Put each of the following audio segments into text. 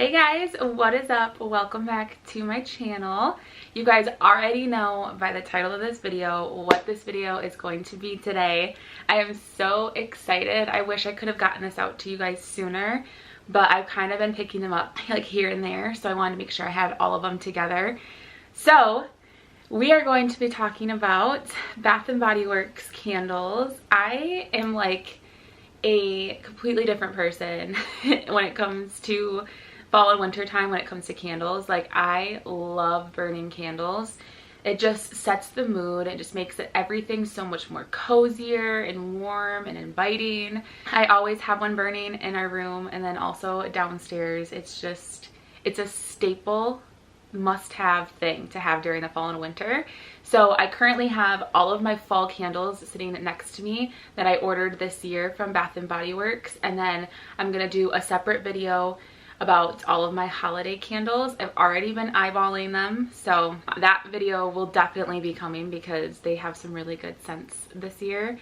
Hey guys, what is up? Welcome back to my channel. You guys already know by the title of this video what this video is going to be today. I am so excited. I wish I could have gotten this out to you guys sooner, but I've kind of been picking them up like here and there, so I wanted to make sure I had all of them together. So we are going to be talking about Bath & Body Works candles. I am like a completely different person when it comes to fall and winter time when it comes to candles. Like, I love burning candles. It just sets the mood. It just makes everything so much more cozier and warm and inviting. I always have one burning in our room and then also downstairs. It's a staple must-have thing to have during the fall and winter. So I currently have all of my fall candles sitting next to me that I ordered this year from Bath & Body Works, and then I'm gonna do a separate video about all of my holiday candles. I've already been eyeballing them, so that video will definitely be coming because they have some really good scents this year.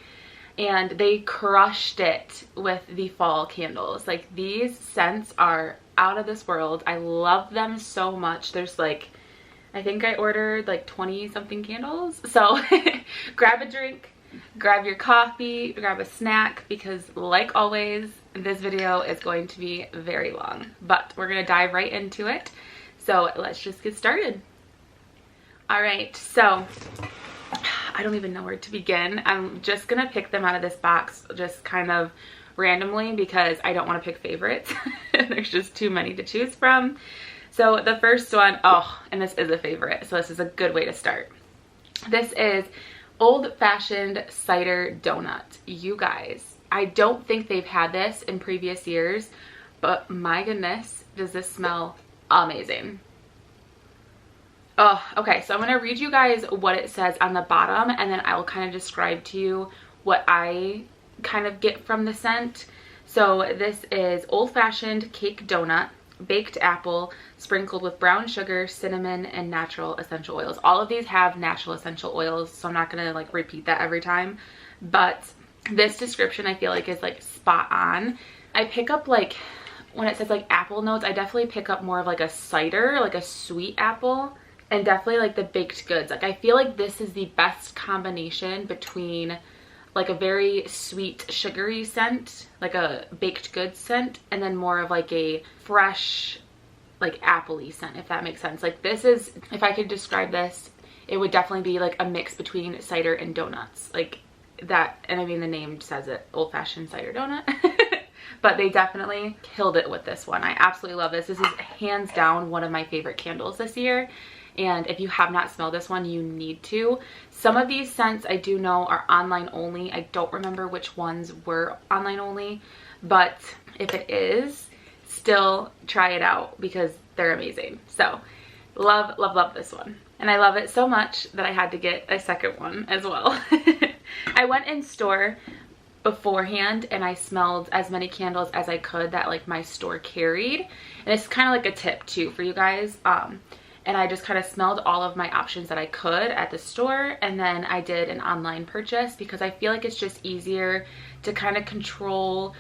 And they crushed it with the fall candles. Like, these scents are out of this world. I love them so much. There's like, I think I ordered like 20 something candles. So grab a drink, grab your coffee, grab a snack, because like always, this video is going to be very long, but we're gonna dive right into it. So let's just get started. All right, so I don't even know where to begin. I'm just gonna pick them out of this box just kind of randomly because I don't want to pick favorites. There's just too many to choose from. So the first one, oh, and this is a favorite, so this is a good way to start. This is Old Fashioned Cider Donut. You guys, I don't think they've had this in previous years, but my goodness, does this smell amazing. Oh, okay, so I'm gonna read you guys what it says on the bottom, and then I'll kind of describe to you what I kind of get from the scent. So this is Old Fashioned Cake Donut, baked apple, sprinkled with brown sugar, cinnamon, and natural essential oils. All of these have natural essential oils, so I'm not gonna like repeat that every time, but this description I feel like is like spot on. I pick up, like, when it says like apple notes, I definitely pick up more of like a cider, like a sweet apple, and definitely like the baked goods. Like, I feel like this is the best combination between like a very sweet sugary scent, like a baked goods scent, and then more of like a fresh like appley scent, if that makes sense. Like, this is, if I could describe this, it would definitely be like a mix between cider and donuts, like that. And I mean, the name says it, Old Fashioned Cider Donut. But they definitely killed it with this one. I absolutely love this. This is hands down one of my favorite candles this year. And if you have not smelled this one, you need to. Some of these scents I do know are online only. I don't remember which ones were online only, but if it is, still try it out because they're amazing. So love, love, love this one. And I love it so much that I had to get a second one as well. I went in store beforehand and I smelled as many candles as I could that like my store carried. And it's kind of like a tip too for you guys. And I just kind of smelled all of my options that I could at the store, and then I did an online purchase because I feel like it's just easier to kind of control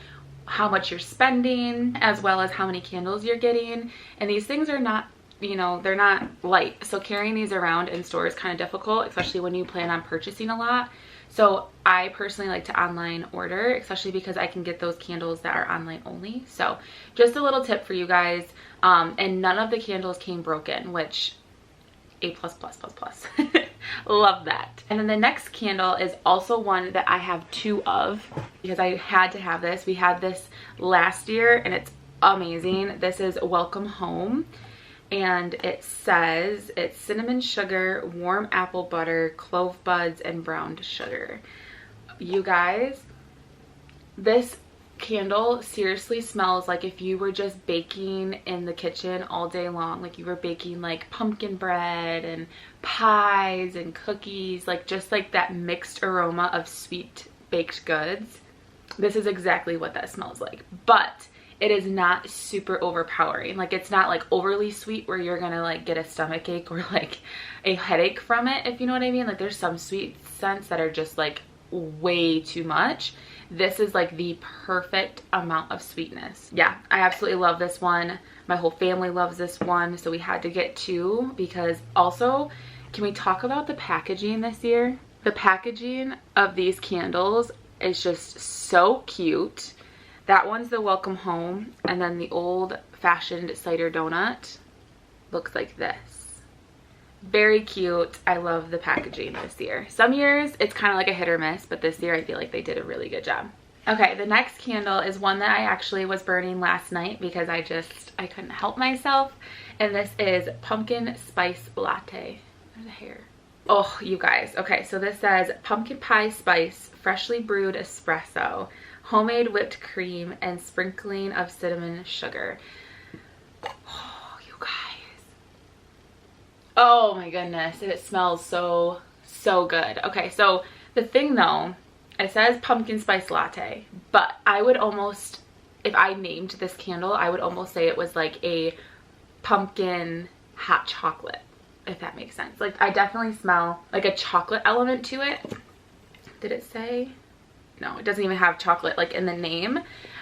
how much you're spending as well as how many candles you're getting. And these things are not, you know, they're not light, so carrying these around in store is kind of difficult, especially when you plan on purchasing a lot. So I personally like to online order, especially because I can get those candles that are online only. So just a little tip for you guys. And none of the candles came broken, which A+++++. Love that. And then the next candle is also one that I have two of because I had to have this. We had this last year and it's amazing. This is Welcome Home. And it says it's cinnamon sugar, warm apple butter, clove buds, and browned sugar. You guys, this candle seriously smells like if you were just baking in the kitchen all day long. Like, you were baking like pumpkin bread and pies and cookies, like just like that mixed aroma of sweet baked goods. This is exactly what that smells like. But it is not super overpowering. Like, it's not like overly sweet where you're gonna like get a stomach ache or like a headache from it, if you know what I mean. Like, there's some sweet scents that are just like way too much. this is like the perfect amount of sweetness. Yeah, I absolutely love this one. My whole family loves this one, so we had to get two. Because also, can we talk about the packaging this year? The packaging of these candles is just so cute. That one's the welcome home, and then the old fashioned cider donut looks like this. Very cute. I love the packaging this year. Some years it's kind of like a hit or miss, but this year I feel like they did a really good job. Okay, the next candle is one that I actually was burning last night because I couldn't help myself, and this is pumpkin spice latte. There's a hair. Oh, you guys. Okay, so this says pumpkin pie spice, freshly brewed espresso, homemade whipped cream, and sprinkling of cinnamon sugar. Oh, you guys. Oh my goodness. It smells so good. Okay, so the thing though, it says pumpkin spice latte, but I would almost, if I named this candle, I would almost say it was like a pumpkin hot chocolate, if that makes sense. Like, I definitely smell like a chocolate element to it. Did it say? No, it doesn't even have chocolate like in the name.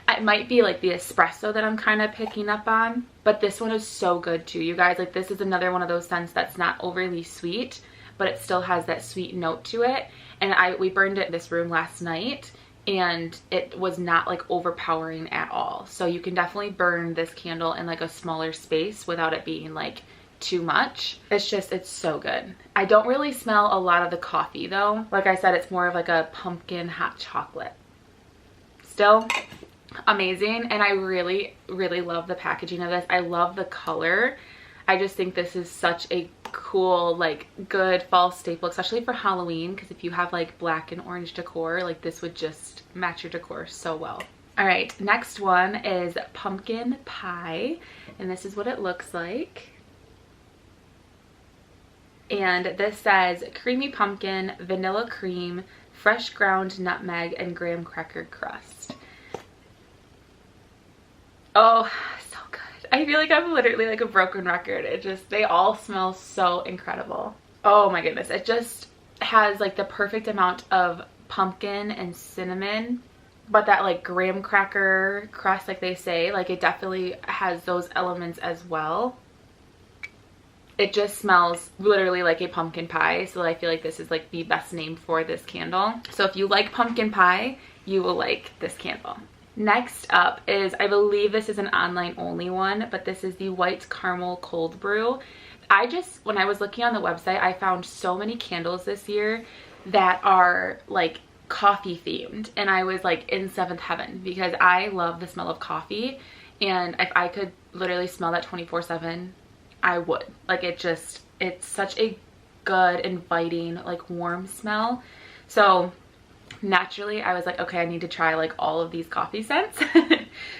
It might be like the espresso that I'm kind of picking up on, but this one is so good too, you guys. Like, this is another one of those scents that's not overly sweet, but it still has that sweet note to it. And we burned it in this room last night, and it was not like overpowering at all. So you can definitely burn this candle in like a smaller space without it being like too much. It's so good. I don't really smell a lot of the coffee though. Like I said, it's more of like a pumpkin hot chocolate. Still amazing, and I really love the packaging of this. I love the color. I just think this is such a cool, like, good fall staple, especially for Halloween, because if you have like black and orange decor, like this would just match your decor so well. All right, next one is pumpkin pie, and this is what it looks like. And this says creamy pumpkin, vanilla cream, fresh ground nutmeg, and graham cracker crust. Oh, so good. I feel like I'm literally like a broken record. They all smell so incredible. Oh my goodness. It just has like the perfect amount of pumpkin and cinnamon, but that like graham cracker crust, like they say, like it definitely has those elements as well. It just smells literally like a pumpkin pie, so I feel like this is like the best name for this candle. So if you like pumpkin pie, you will like this candle. Next up is, I believe this is an online only one, but this is the white caramel cold brew. When I was looking on the website, I found so many candles this year that are like coffee themed, and I was like in seventh heaven because I love the smell of coffee, and if I could literally smell that 24/7, I would. Like, it's such a good, inviting, like warm smell. So naturally I was like, okay, I need to try like all of these coffee scents.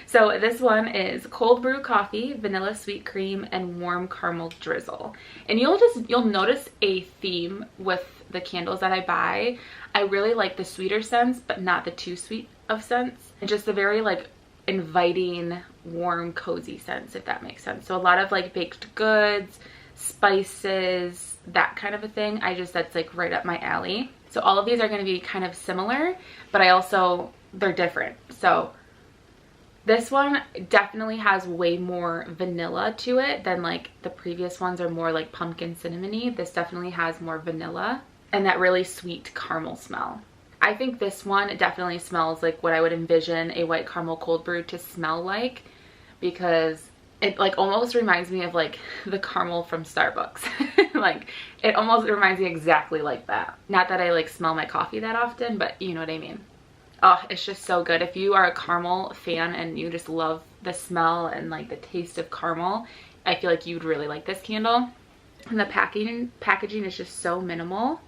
So this one is cold brew coffee, vanilla sweet cream, and warm caramel drizzle. And you'll notice a theme with the candles that I buy. I really like the sweeter scents, but not the too sweet of scents. And just the very like inviting, warm, cozy scents, if that makes sense. So a lot of like baked goods, spices, that kind of a thing. That's like right up my alley. So all of these are going to be kind of similar, but they're different. So this one definitely has way more vanilla to it than like the previous ones are more like pumpkin cinnamony. This definitely has more vanilla and that really sweet caramel smell. I think this one definitely smells like what I would envision a white caramel cold brew to smell like, because it like almost reminds me of like the caramel from Starbucks. Like, it almost reminds me exactly like that. Not that I like smell my coffee that often, but you know what I mean. Oh, it's just so good. If you are a caramel fan and you just love the smell and like the taste of caramel, I feel like you'd really like this candle. And the packaging is just so minimal.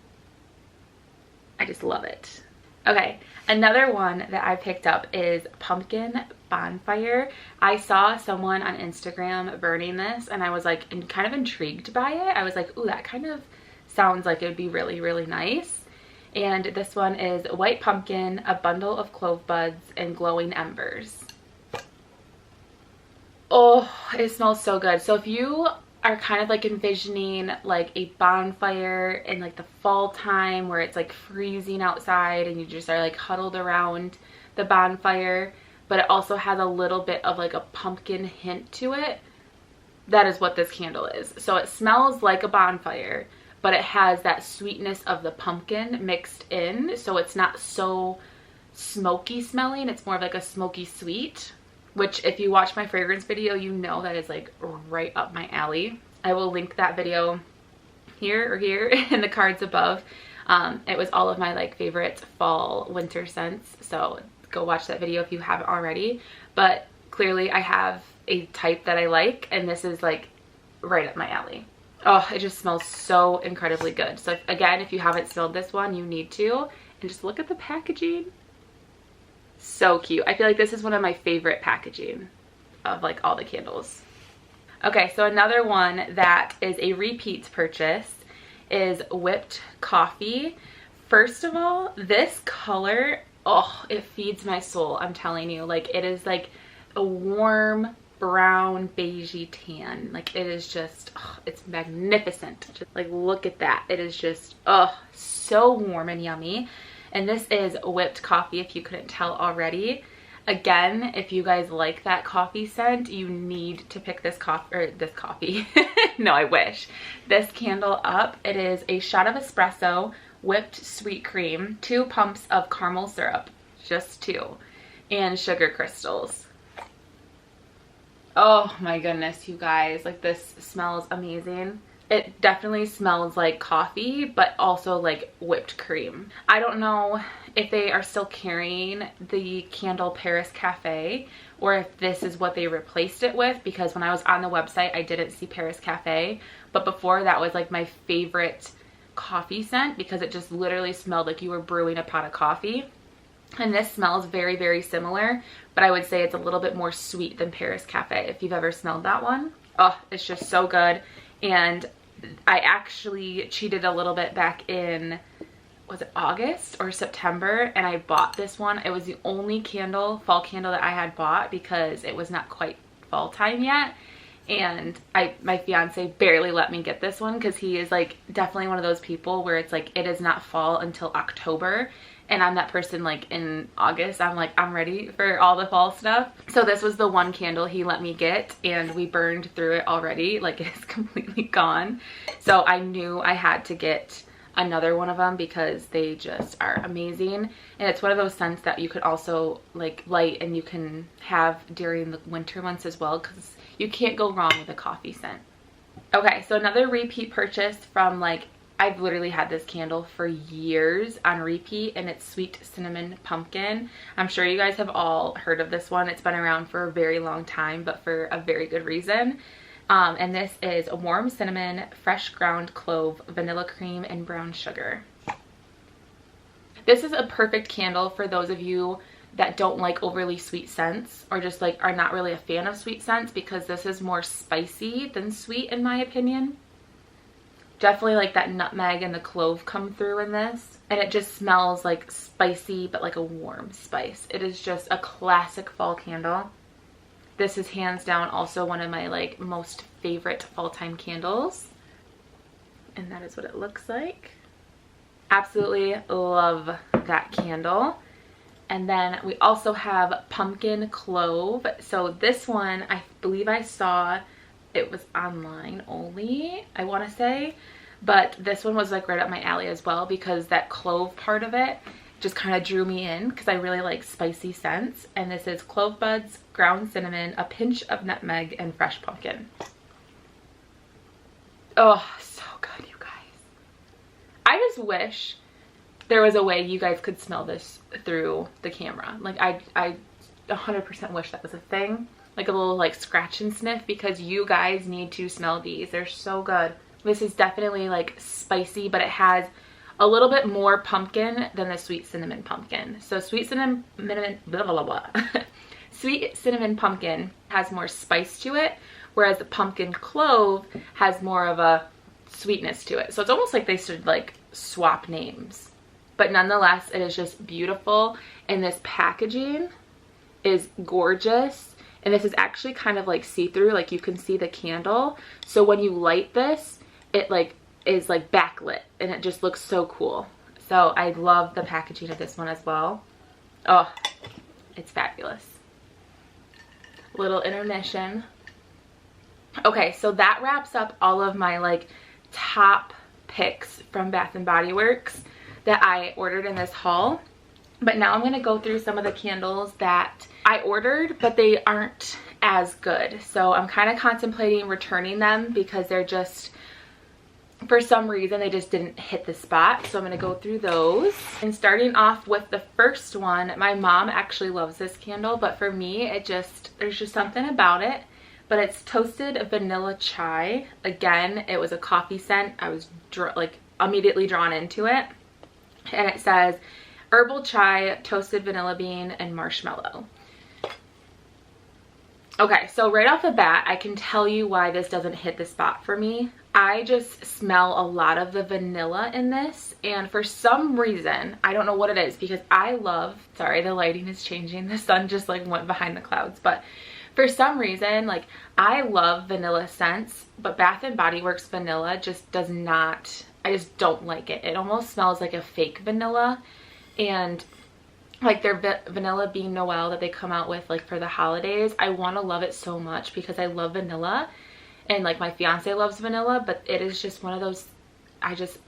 I just love it. Okay, another one that I picked up is pumpkin bonfire. I saw someone on Instagram burning this, and I was like kind of intrigued by it. I was like, ooh, that kind of sounds like it would be really nice. And this one is white pumpkin, a bundle of clove buds, and glowing embers. Oh, it smells so good. So if you are kind of like envisioning like a bonfire in like the fall time where it's like freezing outside and you just are like huddled around the Bonfire, but it also has a little bit of like a pumpkin hint to it. That is what this candle is. So it smells like a Bonfire, but it has that sweetness of the pumpkin mixed in. So it's not so smoky smelling. It's more of like a smoky sweet, which if you watch my fragrance video, you know that is like right up my alley. I will link that video here or here in the cards above. It was all of my like favorite fall winter scents. So go watch that video if you haven't already. But clearly I have a type that I like, and this is like right up my alley. Oh, it just smells so incredibly good. So again, if you haven't smelled this one, you need to. And just look at the packaging. So cute. I feel like this is one of my favorite packaging of like all the candles. Okay, so another one that is a repeat purchase is whipped coffee. First of all, this color, oh, it feeds my soul. I'm telling you, like it is like a warm brown beigey tan. Like it is just, oh, it's magnificent. Just like look at that. It is just, oh, so warm and yummy. And this is whipped coffee, if you couldn't tell already. Again, if you guys like that coffee scent, you need to pick this coffee, no, I wish, this candle up. It is a shot of espresso, whipped sweet cream, 2 pumps of caramel syrup, just 2, and sugar crystals. Oh my goodness, you guys, like this smells amazing. It definitely smells like coffee, but also like whipped cream. I don't know if they are still carrying the candle Paris Cafe or if this is what they replaced it with, because when I was on the website, I didn't see Paris Cafe. But before, that was like my favorite coffee scent because it just literally smelled like you were brewing a pot of coffee. And this smells very, very similar, but I would say it's a little bit more sweet than Paris Cafe if you've ever smelled that one. Oh, it's just so good. And I actually cheated a little bit back in, was it August or September, and I bought this one. It was the only candle, fall candle that I had bought because it was not quite fall time yet. And my fiance barely let me get this one because he is like definitely one of those people where it's like it is not fall until October. And I'm that person, like in August, I'm like, I'm ready for all the fall stuff. So this was the one candle he let me get, and we burned through it already. Like it is completely gone. So I knew I had to get another one of them because they just are amazing. And it's one of those scents that you could also like light and you can have during the winter months as well, because you can't go wrong with a coffee scent. Okay, so another repeat purchase from like, I've literally had this candle for years on repeat, and it's Sweet Cinnamon Pumpkin. I'm sure you guys have all heard of this one. It's been around for a very long time, but for a very good reason. And this is a warm cinnamon, fresh ground clove, vanilla cream, and brown sugar. This is a perfect candle for those of you that don't like overly sweet scents, or just like are not really a fan of sweet scents, because this is more spicy than sweet in my opinion. Definitely like that nutmeg and the clove come through in this, and it just smells like spicy but like a warm spice. It is just a classic fall candle. This is hands down also one of my like most favorite fall time candles, and that is what it looks like. Absolutely love that candle. And then we also have pumpkin clove. So this one, I believe I saw it was online only, I want to say, but this one was like right up my alley as well, because that clove part of it just kind of drew me in because I really like spicy scents. And this is clove buds, ground cinnamon, a pinch of nutmeg, and fresh pumpkin. Oh, so good, you guys. I just wish there was a way you guys could smell this through the camera. Like I 100% wish that was a thing. Like a little like scratch and sniff, because you guys need to smell these. They're so good. This is definitely like spicy, but it has a little bit more pumpkin than the Sweet Cinnamon Pumpkin. So Sweet Cinnamon blah, blah, blah. Sweet Cinnamon Pumpkin has more spice to it, whereas the Pumpkin Clove has more of a sweetness to it. So it's almost like they should like swap names. But nonetheless, it is just beautiful, and this packaging is gorgeous. And this is actually kind of like see-through, like you can see the candle. So when you light this, it like is like backlit, and it just looks so cool. So I love the packaging of this one as well. Oh, It's fabulous. Little intermission. Okay, so that wraps up all of my like top picks from Bath and Body Works that I ordered in this haul. But now I'm going to go through some of the candles that I ordered, but they aren't as good. So I'm kind of contemplating returning them because they're just, for some reason, they just didn't hit the spot. So I'm going to go through those. And starting off with the first one, my mom actually loves this candle, but for me, there's just something about it. But it's Toasted Vanilla Chai. Again, it was a coffee scent. I was like immediately drawn into it. And it says Herbal Chai, Toasted Vanilla Bean, and Marshmallow. Okay, so right off the bat, I can tell you why this doesn't hit the spot for me. I just smell a lot of the vanilla in this, and for some reason, I don't know what it is, because I love, sorry, the lighting is changing. The sun just like went behind the clouds, but for some reason, like, I love vanilla scents, but Bath and Body Works vanilla just does not, I just don't like it. It almost smells like a fake vanilla, and like their vanilla bean Noel that they come out with like for the holidays, I want to love it so much because I love vanilla, and like my fiance loves vanilla, but it is just one of those,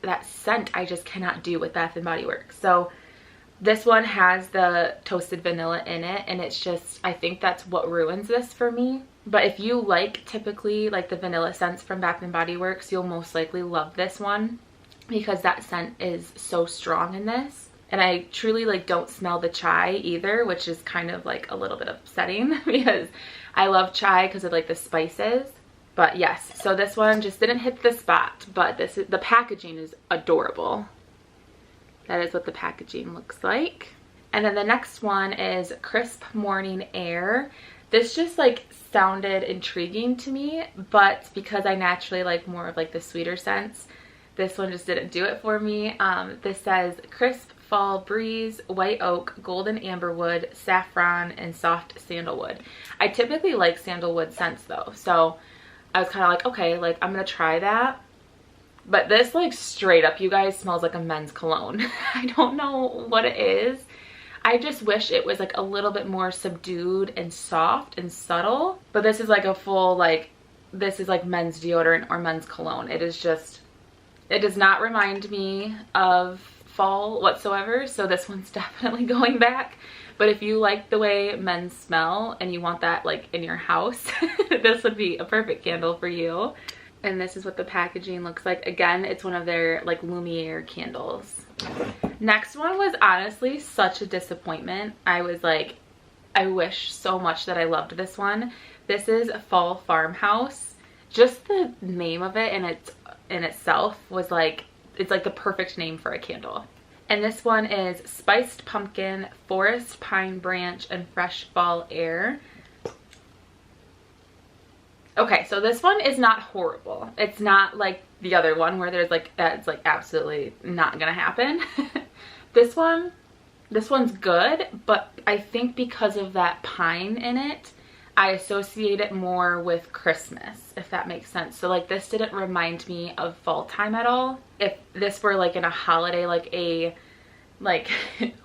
that scent I just cannot do with Bath and Body Works. So this one has the toasted vanilla in it, and it's just, I think that's what ruins this for me. But if you like typically like the vanilla scents from Bath and Body Works, you'll most likely love this one because that scent is so strong in this. And I truly like don't smell the chai either, which is kind of like a little bit upsetting because I love chai because of like the spices. But yes, so this one just didn't hit the spot, but the packaging is adorable. That is what the packaging looks like. And then the next one is Crisp Morning Air. This just like sounded intriguing to me, but because I naturally like more of like the sweeter scents, this one just didn't do it for me. This says Crisp Fall Breeze, White Oak, Golden Amberwood, Saffron, and Soft Sandalwood. I typically like sandalwood scents though, so I was kind of like, okay, like I'm gonna try that. But this like straight up, you guys, smells like a men's cologne. I don't know what it is. I just wish it was like a little bit more subdued and soft and subtle. But this is like a full, like, this is like men's deodorant or men's cologne. It is just, it does not remind me of fall whatsoever. So this one's definitely going back. But if you like the way men smell and you want that like in your house, this would be a perfect candle for you. And this is what the packaging looks like. Again, it's one of their like Lumiere candles. Next one was honestly such a disappointment. I was like, I wish so much that I loved this one. This is Fall Farmhouse. Just the name of it and in itself was like, it's like the perfect name for a candle. And this one is Spiced Pumpkin, Forest Pine Branch, and Fresh Fall Air. Okay, so this one is not horrible. It's not like the other one where there's like, that's like absolutely not gonna happen. This one's good, but I think because of that pine in it, I associate it more with Christmas, if that makes sense. So like this didn't remind me of fall time at all. If this were like in a holiday, like a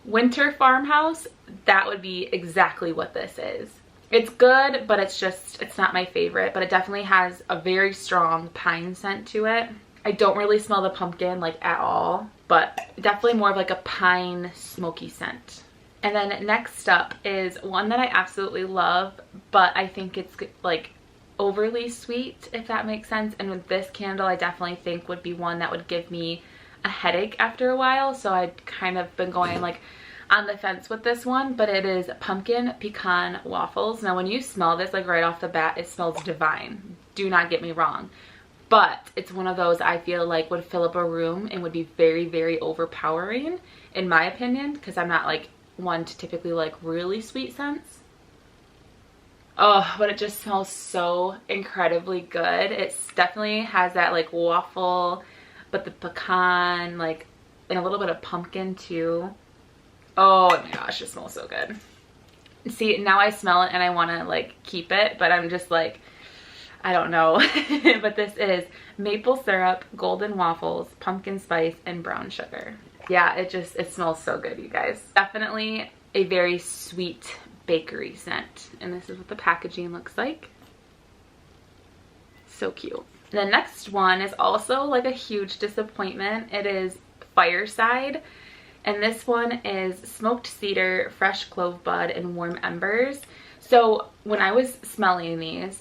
winter farmhouse, that would be exactly what this is. It's good, but it's not my favorite, but it definitely has a very strong pine scent to it. I don't really smell the pumpkin like at all, but definitely more of like a pine smoky scent. And then next up is one that I absolutely love, but I think it's like overly sweet, if that makes sense. And with this candle, I definitely think would be one that would give me a headache after a while. So I'd kind of been going like on the fence with this one, but it is Pumpkin Pecan Waffles. Now when you smell this like right off the bat, it smells divine. Do not get me wrong. But it's one of those I feel like would fill up a room and would be very, very overpowering in my opinion, because I'm not like one to typically like really sweet scents. Oh, but it just smells so incredibly good. It definitely has that like waffle, but the pecan, like, and a little bit of pumpkin too. Oh my gosh, it smells so good. See, now I smell it and I want to like keep it, but I'm just like, I don't know. But this is maple syrup, golden waffles, pumpkin spice, and brown sugar. Yeah, it smells so good, you guys. Definitely a very sweet bakery scent. And this is what the packaging looks like. So cute. The next one is also like a huge disappointment. It is Fireside. And this one is smoked cedar, fresh clove bud, and warm embers. So when I was smelling these,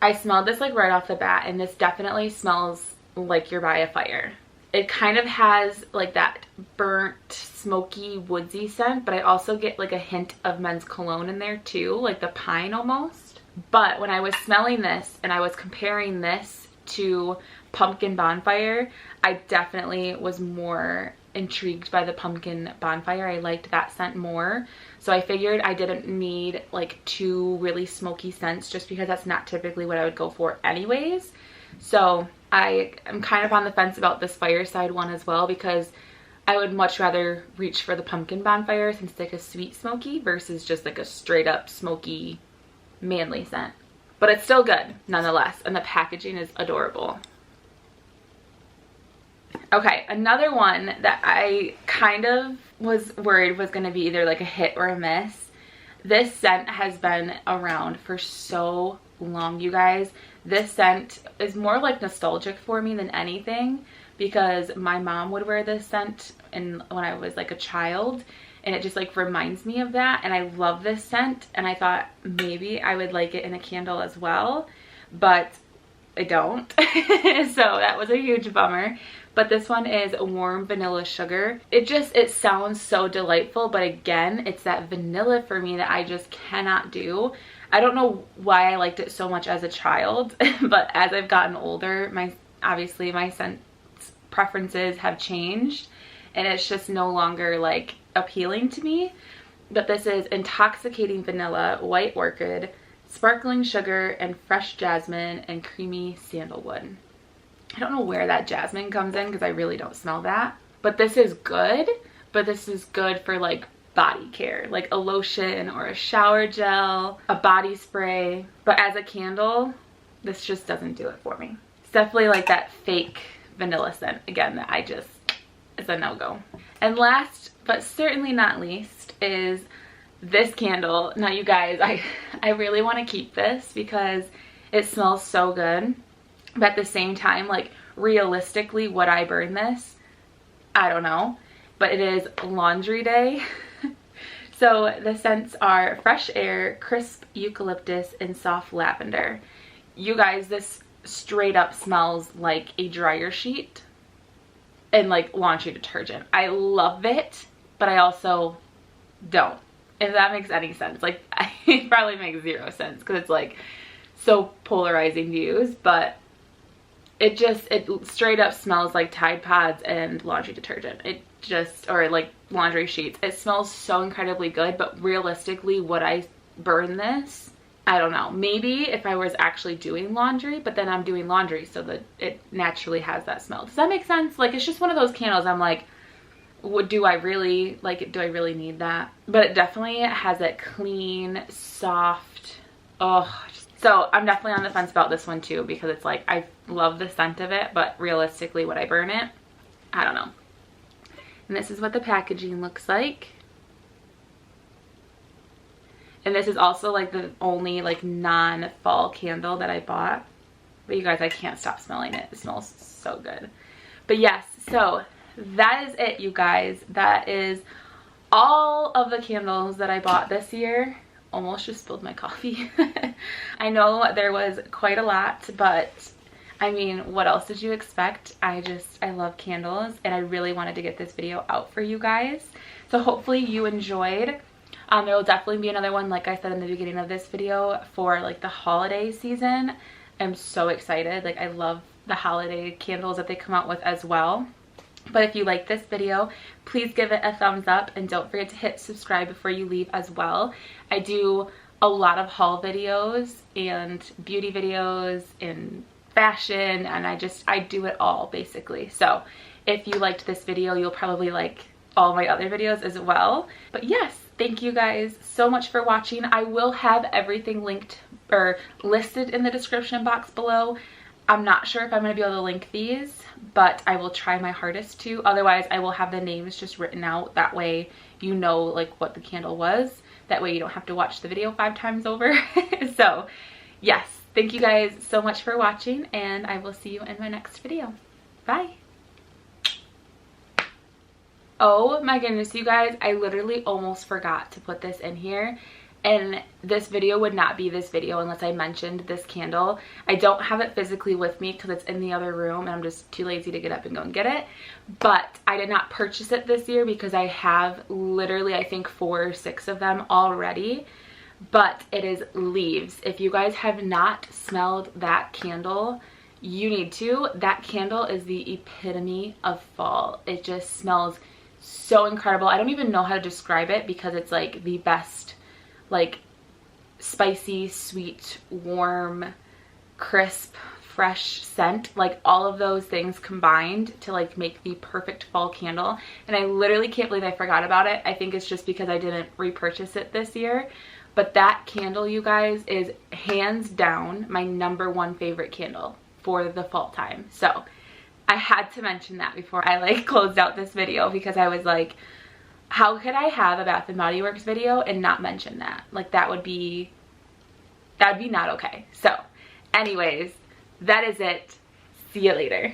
I smelled this like right off the bat, and this definitely smells like you're by a fire. It kind of has like that burnt, smoky, woodsy scent, but I also get like a hint of men's cologne in there too, like the pine almost. But when I was smelling this and I was comparing this to pumpkin bonfire, I definitely was more intrigued by the pumpkin bonfire. I liked that scent more. So I figured I didn't need like two really smoky scents, just because that's not typically what I would go for anyways. So I am kind of on the fence about this Fireside one as well, because I would much rather reach for the pumpkin bonfire since it's like a sweet smoky versus just like a straight up smoky manly scent. But it's still good nonetheless, and the packaging is adorable. Okay, another one that I kind of was worried was going to be either like a hit or a miss. This scent has been around for so long, you guys. This scent is more like nostalgic for me than anything, because my mom would wear this scent when I was like a child, and it just like reminds me of that, and I love this scent, and I thought maybe I would like it in a candle as well, but I don't. So that was a huge bummer. But this one is warm vanilla sugar. It sounds so delightful, but again, it's that vanilla for me that I just cannot do. I don't know why I liked it so much as a child, but as I've gotten older, obviously my scent preferences have changed, and it's just no longer like appealing to me. But this is intoxicating vanilla, white orchid, sparkling sugar, and fresh jasmine, and creamy sandalwood. I don't know where that jasmine comes in, because I really don't smell that. But this is good, but this is good for like body care, like a lotion or a shower gel, a body spray. But as a candle, this just doesn't do it for me. It's definitely like that fake vanilla scent, again, that it's a no-go. And last, but certainly not least, is this candle. Now you guys, I really want to keep this because it smells so good. But at the same time, like realistically, would I burn this? I don't know. But it is laundry day. So the scents are fresh air, crisp eucalyptus, and soft lavender. You guys, this straight up smells like a dryer sheet and like laundry detergent. I love it, but I also don't. If that makes any sense. Like, it probably makes zero sense because it's like so polarizing views, but it straight up smells like Tide Pods and laundry detergent. Or like laundry sheets. It smells so incredibly good, but realistically, would I burn this? I don't know. Maybe if I was actually doing laundry, but then I'm doing laundry, so that it naturally has that smell. Does that make sense? Like, it's just one of those candles I'm like, do I really like it? Do I really need that? But it definitely has that clean, soft, so I'm definitely on the fence about this one too, because it's like, I love the scent of it, but realistically, would I burn it? I don't know. And this is what the packaging looks like. And this is also like the only like non-fall candle that I bought. But you guys, I can't stop smelling it. It smells so good. But yes, so that is it, you guys. That is all of the candles that I bought this year. Almost just spilled my coffee. I know there was quite a lot, but I mean, what else did you expect? I love candles, and I really wanted to get this video out for you guys. So hopefully you enjoyed. There will definitely be another one, like I said in the beginning of this video, for like the holiday season. I'm so excited. Like, I love the holiday candles that they come out with as well. But if you like this video, please give it a thumbs up, and don't forget to hit subscribe before you leave as well. I do a lot of haul videos and beauty videos and fashion, and I do it all basically. So if you liked this video, you'll probably like all my other videos as well. But yes, thank you guys so much for watching. I will have everything linked or listed in the description box below. I'm not sure if I'm going to be able to link these, but I will try my hardest to. Otherwise, I will have the names just written out. That way you know like what the candle was That way you don't have to watch the video 5 times over. So yes, thank you guys so much for watching, and I will see you in my next video. Bye. Oh my goodness, you guys, I literally almost forgot to put this in here. And this video would not be this video unless I mentioned this candle. I don't have it physically with me because it's in the other room and I'm just too lazy to get up and go and get it. But I did not purchase it this year because I have literally, I think, 4 or 6 of them already. But it is Leaves. If you guys have not smelled that candle, you need to. That candle is the epitome of fall. It just smells so incredible. I don't even know how to describe it because it's like the best, like spicy, sweet, warm, crisp, fresh scent. Like all of those things combined to like make the perfect fall candle. And I literally can't believe I forgot about it. I think it's just because I didn't repurchase it this year. But that candle, you guys, is hands down my #1 favorite candle for the fall time. So I had to mention that before I like closed out this video, because I was like, how could I have a Bath & Body Works video and not mention that? Like that'd be not okay. So anyways, that is it. See you later.